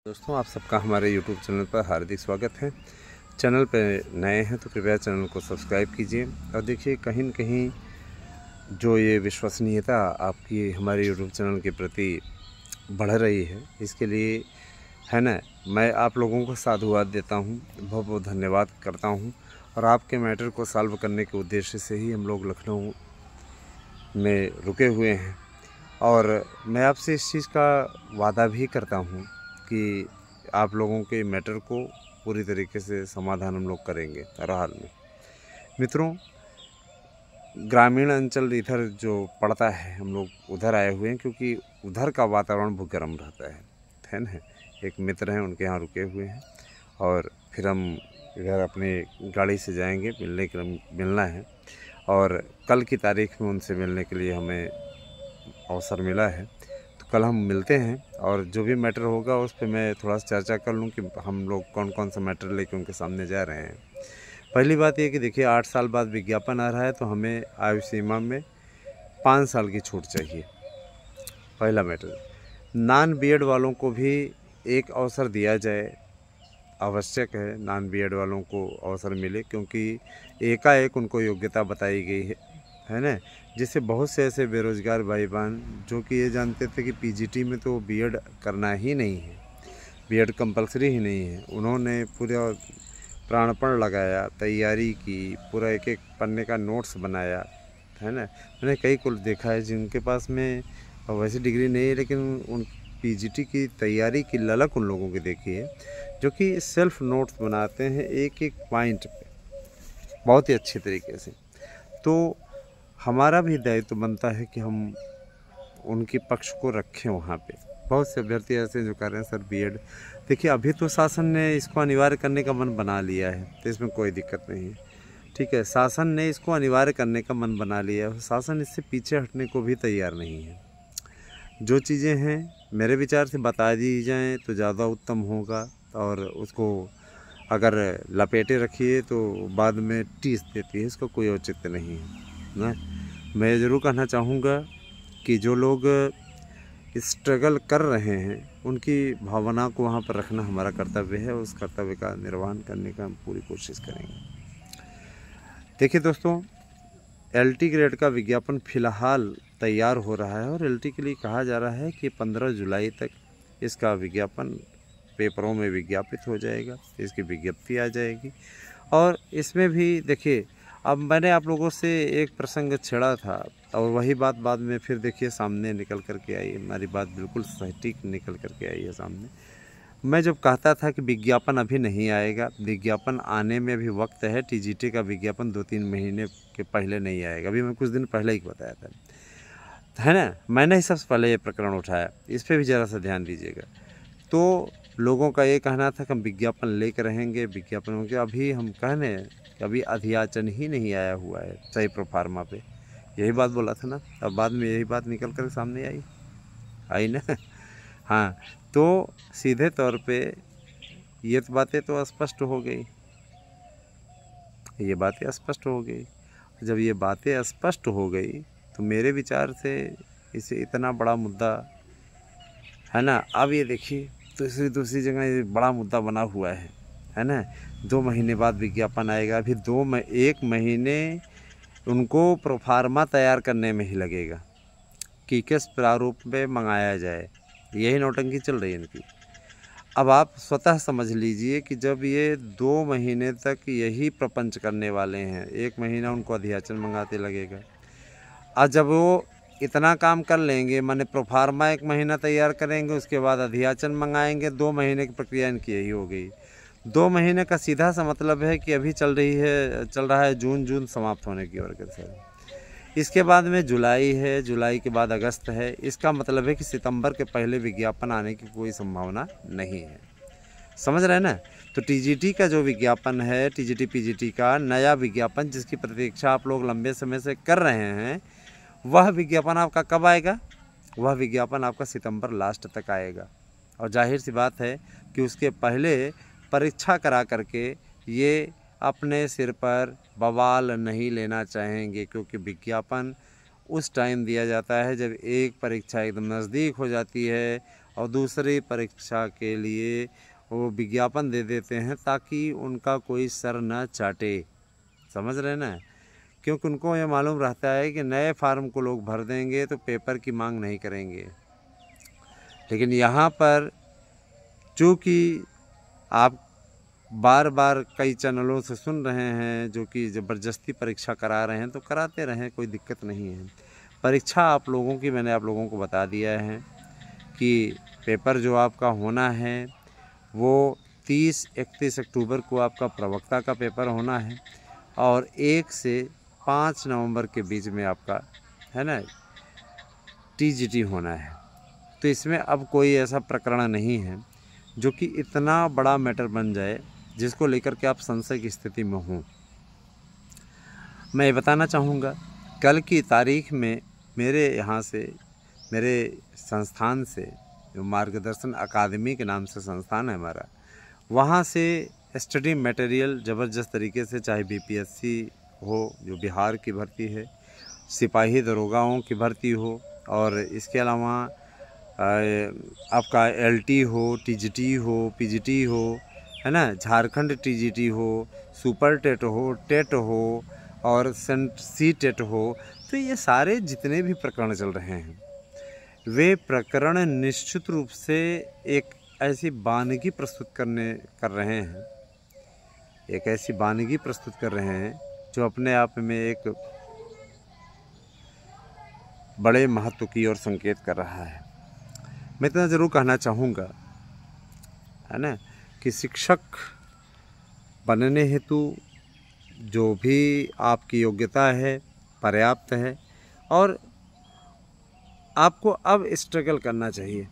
दोस्तों, आप सबका हमारे YouTube चैनल पर हार्दिक स्वागत है। चैनल पर नए हैं तो कृपया चैनल को सब्सक्राइब कीजिए और देखिए कहीं न कहीं जो ये विश्वसनीयता आपकी हमारे YouTube चैनल के प्रति बढ़ रही है, इसके लिए है ना, मैं आप लोगों को साधुवाद देता हूँ, बहुत बहुत धन्यवाद करता हूँ। और आपके मैटर को सॉल्व करने के उद्देश्य से ही हम लोग लखनऊ में रुके हुए हैं और मैं आपसे इस चीज़ का वादा भी करता हूँ कि आप लोगों के मैटर को पूरी तरीके से समाधान हम लोग करेंगे हर हाल में। मित्रों, ग्रामीण अंचल इधर जो पड़ता है, हम लोग उधर आए हुए हैं क्योंकि उधर का वातावरण बहुत गर्म रहता है ना। एक मित्र हैं, उनके यहाँ रुके हुए हैं और फिर हम इधर अपने गाड़ी से जाएंगे, मिलना है और कल की तारीख में उनसे मिलने के लिए हमें अवसर मिला है। तो कल हम मिलते हैं और जो भी मैटर होगा उस पर मैं थोड़ा सा चर्चा कर लूँ कि हम लोग कौन कौन सा मैटर लेके उनके सामने जा रहे हैं। पहली बात ये कि देखिए 8 साल बाद विज्ञापन आ रहा है तो हमें आयु सीमा में 5 साल की छूट चाहिए। पहला मैटर, नॉन बीएड वालों को भी एक अवसर दिया जाए, आवश्यक है नॉन बीएड वालों को अवसर मिले क्योंकि एकाएक उनको योग्यता बताई गई है ना। जिससे बहुत से ऐसे बेरोज़गार भाई बहन जो कि ये जानते थे कि पीजीटी में तो बीएड करना ही नहीं है, बीएड कंपलसरी ही नहीं है, उन्होंने पूरा प्राणपण लगाया, तैयारी की, पूरा एक एक पन्ने का नोट्स बनाया है ना। मैंने कई को देखा है जिनके पास में वैसी डिग्री नहीं है लेकिन उन पीजीटी की तैयारी की ललक उन लोगों की देखी है जो कि सेल्फ नोट्स बनाते हैं एक एक पॉइंट पे बहुत ही अच्छे तरीके से। तो हमारा भी दायित्व बनता है कि हम उनके पक्ष को रखें वहाँ पे। बहुत से अभ्यर्थी ऐसे जो कह रहे हैं सर बीएड, देखिए अभी तो शासन ने इसको अनिवार्य करने का मन बना लिया है तो इसमें कोई दिक्कत नहीं है, ठीक है। शासन ने इसको अनिवार्य करने का मन बना लिया है, शासन इससे पीछे हटने को भी तैयार नहीं है। जो चीज़ें हैं मेरे विचार से बता दी जाएँ तो ज़्यादा उत्तम होगा और उसको अगर लपेटे रखिए तो बाद में टीस देती है, इसका कोई औचित्य नहीं है ना। मैं ज़रूर कहना चाहूँगा कि जो लोग स्ट्रगल कर रहे हैं उनकी भावना को वहाँ पर रखना हमारा कर्तव्य है, उस कर्तव्य का निर्वहन करने का हम पूरी कोशिश करेंगे। देखिए दोस्तों, एलटी ग्रेड का विज्ञापन फ़िलहाल तैयार हो रहा है और एलटी के लिए कहा जा रहा है कि 15 जुलाई तक इसका विज्ञापन पेपरों में विज्ञापित हो जाएगा, इसकी विज्ञप्ति आ जाएगी। और इसमें भी देखिए, अब मैंने आप लोगों से एक प्रसंग छेड़ा था और वही बात बाद में फिर देखिए सामने निकल कर के आई, हमारी बात बिल्कुल सटीक निकल कर के आई है सामने। मैं जब कहता था कि विज्ञापन अभी नहीं आएगा, विज्ञापन आने में भी वक्त है, टीजीटी का विज्ञापन 2-3 महीने के पहले नहीं आएगा, अभी मैं कुछ दिन पहले ही बताया था, है ना। मैंने ही सबसे पहले ये प्रकरण उठाया, इस पर भी ज़रा सा ध्यान दीजिएगा। तो लोगों का ये कहना था कि हम विज्ञापन लेकर रहेंगे, विज्ञापन होंगे। अभी हम कहने कि अभी अधियाचन ही नहीं आया हुआ है सही प्रोफार्मा पे, यही बात बोला था ना। अब बाद में यही बात निकल कर सामने आई ना। हाँ, तो सीधे तौर पे ये तो बातें तो स्पष्ट हो गई, ये बातें स्पष्ट हो गई। जब ये बातें स्पष्ट हो गई तो मेरे विचार से इसे इतना बड़ा मुद्दा है ना। अब ये देखिए दूसरी जगह ये बड़ा मुद्दा बना हुआ है ना। 2 महीने बाद विज्ञापन आएगा, अभी 1 महीने उनको प्रोफार्मा तैयार करने में ही लगेगा कि किस प्रारूप में मंगाया जाए, यही नौटंकी चल रही है इनकी। अब आप स्वतः समझ लीजिए कि जब ये 2 महीने तक यही प्रपंच करने वाले हैं, 1 महीना उनको अधियाचन मंगाते लगेगा। और जब वो इतना काम कर लेंगे, माने प्रोफार्मा 1 महीना तैयार करेंगे, उसके बाद अधियाचन मंगाएंगे, 2 महीने की प्रक्रिया इनकी यही हो गई। 2 महीने का सीधा सा मतलब है कि अभी चल रहा है जून समाप्त होने की ओर अग्रसर। इसके बाद में जुलाई है, जुलाई के बाद अगस्त है, इसका मतलब है कि सितंबर के पहले विज्ञापन आने की कोई संभावना नहीं है। समझ रहे हैं ना। तो टीजीटी का जो विज्ञापन है, टीजीटी पीजीटी का नया विज्ञापन जिसकी प्रतीक्षा आप लोग लंबे समय से कर रहे हैं, वह विज्ञापन आपका कब आएगा? वह विज्ञापन आपका सितंबर लास्ट तक आएगा। और जाहिर सी बात है कि उसके पहले परीक्षा करा करके ये अपने सिर पर बवाल नहीं लेना चाहेंगे, क्योंकि विज्ञापन उस टाइम दिया जाता है जब एक परीक्षा एकदम नज़दीक हो जाती है और दूसरी परीक्षा के लिए वो विज्ञापन दे देते हैं ताकि उनका कोई सर न चाटे। समझ रहे हैं ना, क्योंकि उनको ये मालूम रहता है कि नए फार्म को लोग भर देंगे तो पेपर की मांग नहीं करेंगे। लेकिन यहाँ पर चूँकि आप बार बार कई चैनलों से सुन रहे हैं जो कि ज़बरदस्ती परीक्षा करा रहे हैं, तो कराते रहें, कोई दिक्कत नहीं है। परीक्षा आप लोगों की मैंने आप लोगों को बता दिया है कि पेपर जो आपका होना है वो 30-31 अक्टूबर को आपका प्रवक्ता का पेपर होना है और 1 से 5 नवंबर के बीच में आपका है ना टीजीटी होना है। तो इसमें अब कोई ऐसा प्रकरण नहीं है जो कि इतना बड़ा मैटर बन जाए जिसको लेकर के आप संशय की स्थिति में हों। मैं ये बताना चाहूँगा, कल की तारीख में मेरे यहाँ से, मेरे संस्थान से, जो मार्गदर्शन अकादमी के नाम से संस्थान है हमारा, वहाँ से स्टडी मटेरियल ज़बरदस्त तरीके से, चाहे बीपीएससी हो जो बिहार की भर्ती है, सिपाही दरोगाओं की भर्ती हो, और इसके अलावा आपका एलटी हो, टीजीटी हो, पीजीटी हो, है ना, झारखंड टीजीटी हो, सुपर टेट हो, टेट हो और सी टेट हो। तो ये सारे जितने भी प्रकरण चल रहे हैं वे प्रकरण निश्चित रूप से एक ऐसी वानगी प्रस्तुत कर रहे हैं, एक ऐसी वानगी प्रस्तुत कर रहे हैं जो अपने आप में एक बड़े महत्व की ओर संकेत कर रहा है। मैं इतना ज़रूर कहना चाहूँगा, है ना, कि शिक्षक बनने हेतु जो भी आपकी योग्यता है पर्याप्त है और आपको अब स्ट्रगल करना चाहिए।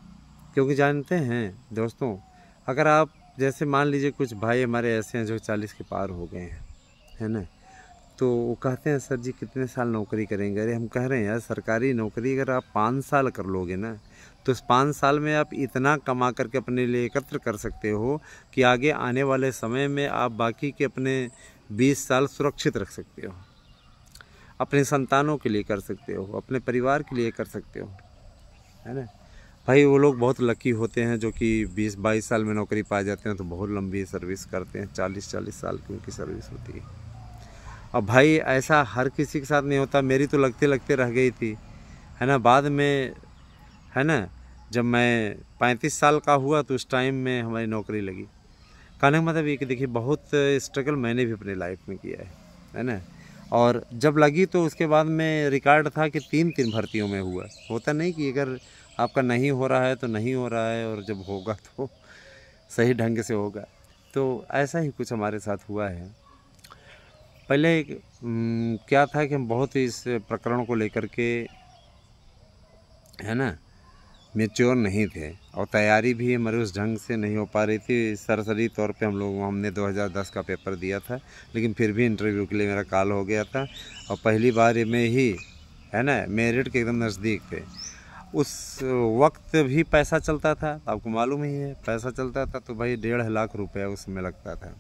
क्योंकि जानते हैं दोस्तों, अगर आप जैसे मान लीजिए कुछ भाई हमारे ऐसे हैं जो 40 के पार हो गए हैं, है ना, तो वो कहते हैं सर जी कितने साल नौकरी करेंगे। अरे हम कह रहे हैं यार, सरकारी नौकरी अगर आप 5 साल कर लोगे ना तो इस 5 साल में आप इतना कमा करके अपने लिए एकत्र कर सकते हो कि आगे आने वाले समय में आप बाकी के अपने 20 साल सुरक्षित रख सकते हो, अपने संतानों के लिए कर सकते हो, अपने परिवार के लिए कर सकते हो, है ना। भाई वो लोग बहुत लकी होते हैं जो कि 20-22 साल में नौकरी पा जाते हैं, तो बहुत लंबी सर्विस करते हैं, 40-40 साल की उनकी सर्विस होती है। अब भाई ऐसा हर किसी के साथ नहीं होता। मेरी तो लगते लगते रह गई थी, है ना, बाद में, है ना, जब मैं 35 साल का हुआ तो उस टाइम में हमारी नौकरी लगी। कहने का मतलब ये कि देखिए बहुत स्ट्रगल मैंने भी अपनी लाइफ में किया है ना। और जब लगी तो उसके बाद में रिकॉर्ड था कि 3 भर्तियों में हुआ। होता नहीं कि अगर आपका नहीं हो रहा है तो नहीं हो रहा है, और जब होगा तो सही ढंग से होगा। तो ऐसा ही कुछ हमारे साथ हुआ है। पहले क्या था कि हम बहुत इस प्रकरण को लेकर के, है ना, मैच्योर नहीं थे और तैयारी भी हमारे उस ढंग से नहीं हो पा रही थी। सरसरी तौर पे हमने 2010 का पेपर दिया था, लेकिन फिर भी इंटरव्यू के लिए मेरा कॉल हो गया था और पहली बार में ही, है ना, मेरिट के एकदम नज़दीक थे। उस वक्त भी पैसा चलता था, आपको मालूम ही है, पैसा चलता था तो भाई 1.5 लाख रुपया उसमें लगता था।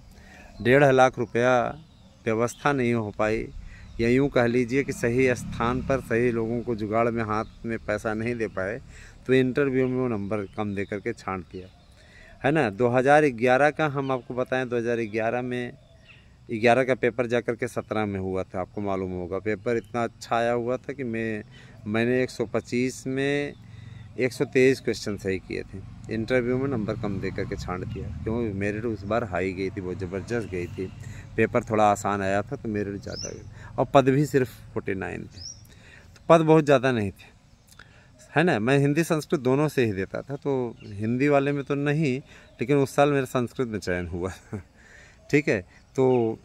1.5 लाख रुपया व्यवस्था नहीं हो पाई, या यूँ कह लीजिए कि सही स्थान पर सही लोगों को जुगाड़ में हाथ में पैसा नहीं दे पाए, तो इंटरव्यू में वो नंबर कम दे करके छांट दिया, है ना। 2011 का हम आपको बताएं, 2011 में 11 का पेपर जाकर के 17 में हुआ था। आपको मालूम होगा पेपर इतना अच्छा आया हुआ था कि मैंने 125 में 123 क्वेश्चन सही किए थे। इंटरव्यू में नंबर कम दे करके छांट दिया, क्योंकि मेरिट उस बार हाई गई थी, बहुत ज़बरदस्त गई थी। पेपर थोड़ा आसान आया था तो मेरिट ज़्यादा गई, और पद भी सिर्फ 49 थे, तो पद बहुत ज़्यादा नहीं थे, है ना। मैं हिंदी संस्कृत दोनों से ही देता था, तो हिंदी वाले में तो नहीं, लेकिन उस साल मेरा संस्कृत में चयन हुआ ठीक है। तो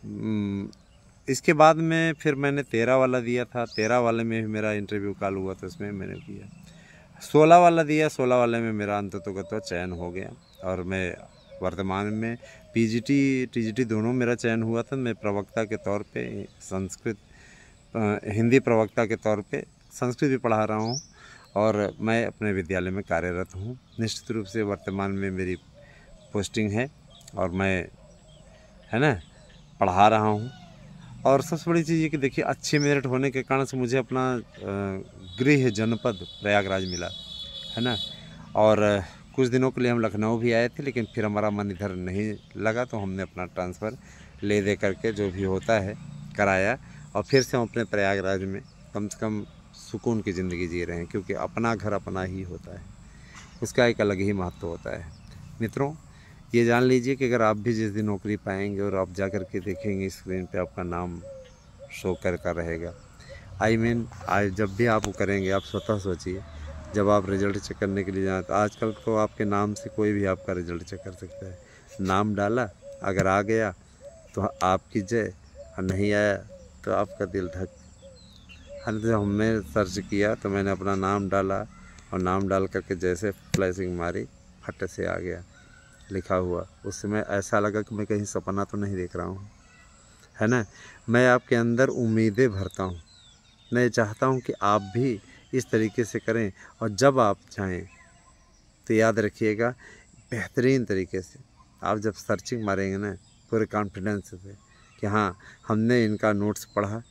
इसके बाद में फिर मैंने 13 वाला दिया था, 13 वाले में भी मेरा इंटरव्यू कॉल हुआ तो उसमें मैंने किया। 16 वाला दिया, 16 वाले में मेरा अंततोगत्वा चयन हो गया और मैं वर्तमान में टीजीटी दोनों मेरा चयन हुआ था। मैं प्रवक्ता के तौर पे हिंदी प्रवक्ता के तौर पे संस्कृत भी पढ़ा रहा हूँ और मैं अपने विद्यालय में कार्यरत हूँ। निश्चित रूप से वर्तमान में मेरी पोस्टिंग है और मैं, है ना, पढ़ा रहा हूँ। और सबसे बड़ी चीज़ ये कि देखिए अच्छे मेरिट होने के कारण से मुझे अपना गृह जनपद प्रयागराज मिला, है ना। और कुछ दिनों के लिए हम लखनऊ भी आए थे, लेकिन फिर हमारा मन इधर नहीं लगा, तो हमने अपना ट्रांसफ़र ले दे करके जो भी होता है कराया, और फिर से हम अपने प्रयागराज में कम से कम सुकून की ज़िंदगी जी रहे हैं, क्योंकि अपना घर अपना ही होता है, उसका एक अलग ही महत्व होता है। मित्रों, ये जान लीजिए कि अगर आप भी जिस दिन नौकरी पाएंगे और आप जा कर के देखेंगे स्क्रीन पे आपका नाम शो कर रहेगा, आज जब भी आप वो करेंगे, आप स्वतः सोचिए, जब आप रिज़ल्ट चेक करने के लिए जाएँ, तो आजकल तो आपके नाम से कोई भी आपका रिज़ल्ट चेक कर सकता है। नाम डाला, अगर आ गया तो आपकी जय, और नहीं आया तो आपका दिल धक। जब हमने सर्च किया तो मैंने अपना नाम डाला, और नाम डाल करके जैसे फ्लैशिंग मारी, फट से आ गया लिखा हुआ। उस समय ऐसा लगा कि मैं कहीं सपना तो नहीं देख रहा हूँ, है ना। मैं आपके अंदर उम्मीदें भरता हूँ, मैं चाहता हूँ कि आप भी इस तरीके से करें, और जब आप चाहें तो याद रखिएगा, बेहतरीन तरीके से आप जब सर्चिंग मारेंगे ना पूरे कॉन्फिडेंस से कि हाँ हमने इनका नोट्स पढ़ा,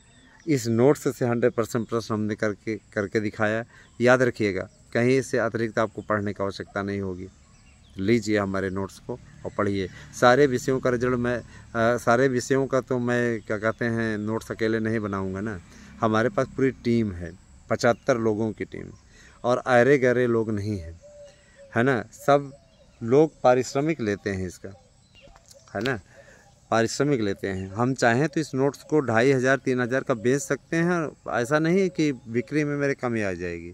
इस नोट्स से 100% प्रश्न हमने करके दिखाया, याद रखिएगा कहीं इससे अतिरिक्त आपको पढ़ने की आवश्यकता नहीं होगी। लीजिए हमारे नोट्स को और पढ़िए। सारे विषयों का रिजल्ट सारे विषयों का तो मैं क्या कहते हैं नोट्स अकेले नहीं बनाऊंगा ना, हमारे पास पूरी टीम है, 75 लोगों की टीम, और अरे गहरे लोग नहीं हैं, है ना। सब लोग पारिश्रमिक लेते हैं इसका, है ना, पारिश्रमिक लेते हैं। हम चाहें तो इस नोट्स को 2500 3000 का बेच सकते हैं, ऐसा नहीं है कि बिक्री में मेरे कमी आ जाएगी,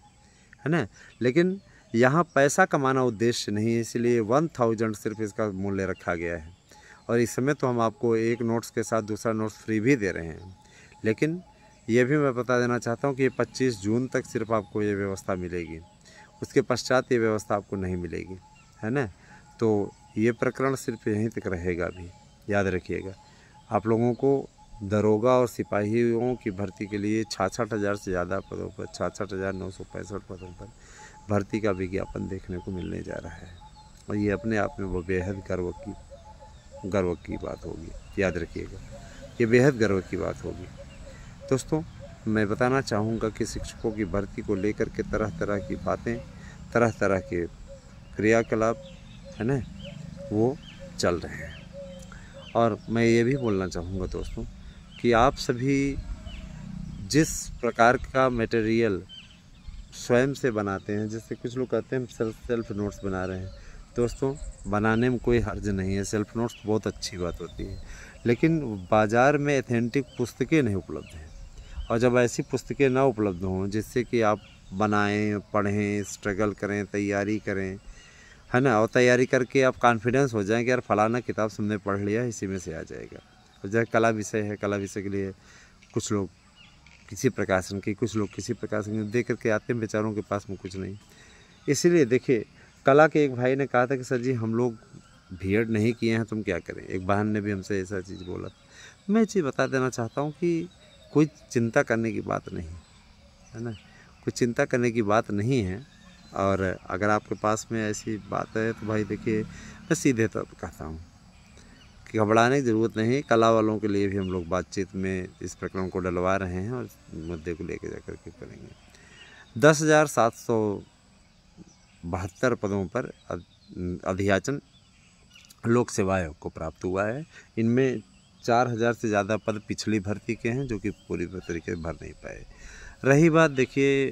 है ना। लेकिन यहाँ पैसा कमाना उद्देश्य नहीं है, इसलिए 1000 सिर्फ इसका मूल्य रखा गया है। और इस समय तो हम आपको एक नोट्स के साथ दूसरा नोट्स फ्री भी दे रहे हैं, लेकिन ये भी मैं बता देना चाहता हूँ कि 25 जून तक सिर्फ आपको ये व्यवस्था मिलेगी, उसके पश्चात ये व्यवस्था आपको नहीं मिलेगी, है ना। तो ये प्रकरण सिर्फ यहीं तक रहेगा भी, याद रखिएगा। आप लोगों को दरोगा और सिपाहियों की भर्ती के लिए 66,000 से ज़्यादा पदों पर 66,965 पदों पर भर्ती का विज्ञापन देखने को मिलने जा रहा है, और ये अपने आप में वो बेहद गर्व की बात होगी, याद रखिएगा, ये बेहद गर्व की बात होगी। दोस्तों, मैं बताना चाहूँगा कि शिक्षकों की भर्ती को लेकर के तरह तरह की बातें, तरह तरह के क्रियाकलाप, है ना, वो चल रहे हैं। और मैं ये भी बोलना चाहूँगा दोस्तों कि आप सभी जिस प्रकार का मटेरियल स्वयं से बनाते हैं, जैसे कुछ लोग कहते हैं सेल्फ नोट्स बना रहे हैं, दोस्तों बनाने में कोई हर्ज नहीं है, सेल्फ नोट्स बहुत अच्छी बात होती है, लेकिन बाज़ार में ऑथेंटिक पुस्तकें नहीं उपलब्ध हैं। और जब ऐसी पुस्तकें ना उपलब्ध हों जिससे कि आप बनाएं, पढ़ें, स्ट्रगल करें, तैयारी करें, है ना, और तैयारी करके आप कॉन्फिडेंस हो जाएं कि यार फलाना किताब हमने पढ़ लिया, इसी में से आ जाएगा। और जैसे कला विषय है, कला विषय के लिए कुछ लोग किसी प्रकाशन की, कुछ लोग किसी प्रकाशन की दे करके आते हैं, बेचारों के पास में कुछ नहीं। इसीलिए देखिए, कला के एक भाई ने कहा था कि सर जी हम लोग बीएड नहीं किए हैं, तुम क्या करें। एक बहन ने भी हमसे ऐसा चीज़ बोला। मैं चीज़ बता देना चाहता हूँ कि कोई चिंता करने की बात नहीं है ना, कोई चिंता करने की बात नहीं है। और अगर आपके पास में ऐसी बात है तो भाई देखिए, मैं सीधे तौर पर कहता हूँ कि घबराने की ज़रूरत नहीं। कला वालों के लिए भी हम लोग बातचीत में इस प्रकरण को डलवा रहे हैं और मुद्दे को लेकर जाकर के करेंगे। 10,772 पदों पर अध्याचन लोक सेवा आयोग को प्राप्त हुआ है। इनमें 4,000 से ज़्यादा पद पिछली भर्ती के हैं जो कि पूरी तरीके से भर नहीं पाए। रही बात देखिए,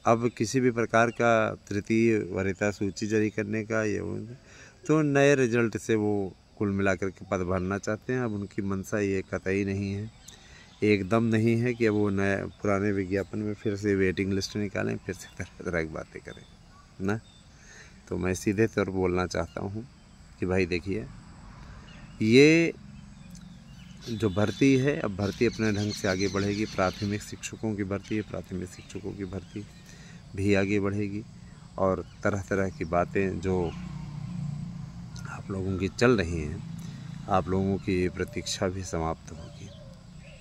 अब किसी भी प्रकार का तृतीय वरीयता सूची जारी करने का ये तो नए रिजल्ट से वो कुल मिलाकर के पद भरना चाहते हैं। अब उनकी मंशा ये कतई नहीं है, एकदम नहीं है कि अब वो नए पुराने विज्ञापन में फिर से वेटिंग लिस्ट निकालें, फिर से तरह तरह की बातें करें ना। तो मैं सीधे तौर पर बोलना चाहता हूँ कि भाई देखिए, ये जो भर्ती है, अब भर्ती अपने ढंग से आगे बढ़ेगी। प्राथमिक शिक्षकों की भर्ती है, प्राथमिक शिक्षकों की भर्ती भी आगे बढ़ेगी, और तरह तरह की बातें जो आप लोगों की चल रही हैं, आप लोगों की प्रतीक्षा भी समाप्त होगी।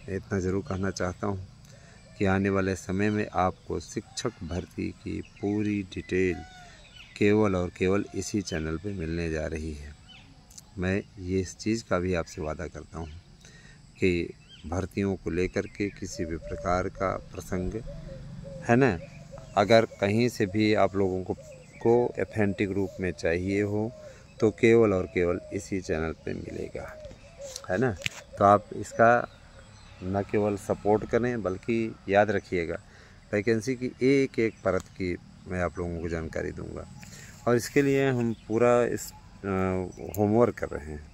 मैं इतना ज़रूर कहना चाहता हूँ कि आने वाले समय में आपको शिक्षक भर्ती की पूरी डिटेल केवल और केवल इसी चैनल पे मिलने जा रही है। मैं ये इस चीज़ का भी आपसे वादा करता हूँ कि भर्तियों को लेकर के किसी भी प्रकार का प्रसंग, है ना, अगर कहीं से भी आप लोगों को आपको ऑथेंटिक रूप में चाहिए हो तो केवल और केवल इसी चैनल पे मिलेगा, है ना। तो आप इसका न केवल सपोर्ट करें बल्कि याद रखिएगा वैकेंसी की एक एक परत की मैं आप लोगों को जानकारी दूंगा, और इसके लिए हम पूरा इस होमवर्क कर रहे हैं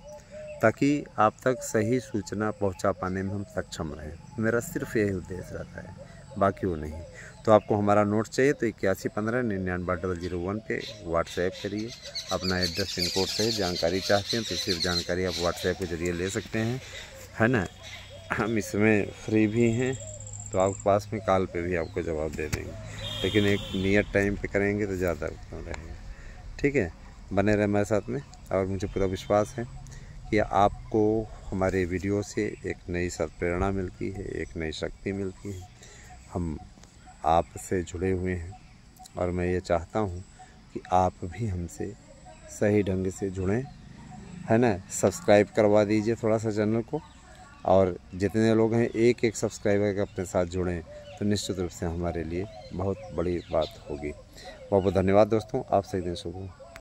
ताकि आप तक सही सूचना पहुंचा पाने में हम सक्षम रहें। मेरा सिर्फ यही उद्देश्य रहता है, बाकी वो नहीं। तो आपको हमारा नोट चाहिए तो 8115998001 पे व्हाट्सएप करिए। अपना एड्रेस पिन कोड सहित जानकारी चाहते हैं तो सिर्फ जानकारी आप व्हाट्सएप के ज़रिए ले सकते हैं, है ना। हम इसमें फ्री भी हैं, तो आपके पास में कॉल पे भी आपको जवाब दे देंगे, लेकिन एक नियत टाइम पे करेंगे तो ज़्यादा उत्तम रहेगा। ठीक है, बने रहे हमारे साथ में। और मुझे पूरा विश्वास है कि आपको हमारे वीडियो से एक नई सत्प्रेरणा मिलती है, एक नई शक्ति मिलती है। हम आपसे जुड़े हुए हैं और मैं ये चाहता हूँ कि आप भी हमसे सही ढंग से जुड़ें, है ना। सब्सक्राइब करवा दीजिए थोड़ा सा चैनल को, और जितने लोग हैं एक एक सब्सक्राइबर के अपने साथ जुड़ें तो निश्चित रूप से हमारे लिए बहुत बड़ी बात होगी। बहुत बहुत धन्यवाद दोस्तों, आप सही दिन शुभ हो।